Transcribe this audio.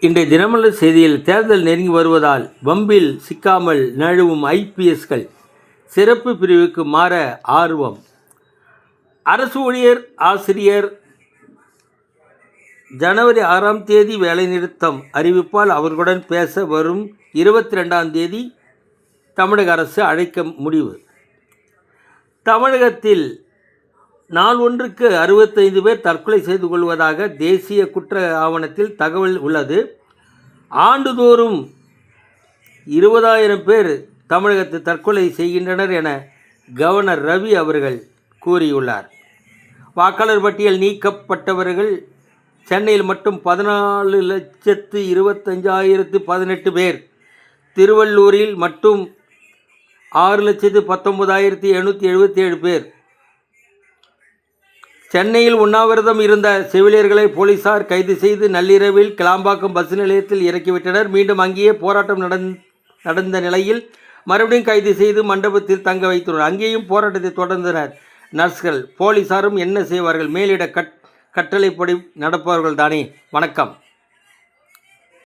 இன்றைய தினமலர் செய்தியில் தேர்தல் நெருங்கி வருவதால் வம்பில் சிக்காமல் நழுவும் ஐபிஎஸ்கள் சிறப்பு பிரிவுக்கு மாற ஆர்வம். அரசு ஊழியர் ஆசிரியர் ஜனவரி 6ஆம் தேதி வேலைநிறுத்தம் அறிவிப்பால் அவர்களுடன் பேச வரும் 22ஆம் தேதி தமிழக அரசு அழைக்க முடிவு. தமிழகத்தில் நாள் ஒன்றுக்கு 65 பேர் தற்கொலை செய்து கொள்வதாக தேசிய குற்ற ஆவணத்தில் தகவல் உள்ளது. ஆண்டுதோறும் 20,000 பேர் தமிழகத்தில் தற்கொலை செய்கின்றனர் என கவர்னர் ரவி அவர்கள் கூறியுள்ளார். வாக்காளர் பட்டியல் நீக்கப்பட்டவர்கள் சென்னையில் மட்டும் 14,25,018 பேர், திருவள்ளூரில் மட்டும் 6,19,877 பேர். சென்னையில் உண்ணாவிரதம் இருந்த செவிலியர்களை போலீசார் கைது செய்து நள்ளிரவில் கிளாம்பாக்கம் பஸ் நிலையத்தில் இறக்கிவிட்டனர். மீண்டும் அங்கேயே போராட்டம் நடந்த நிலையில் மறுபடியும் கைது செய்து மண்டபத்தில் தங்க வைத்துள்ளனர். அங்கேயும் போராட்டத்தை தொடர்ந்தனர் நர்ஸ்கள். போலீசாரும் என்ன செய்வார்கள்? மேலிட கட்டளைப்படி நடப்பவர்கள் தானே. வணக்கம்.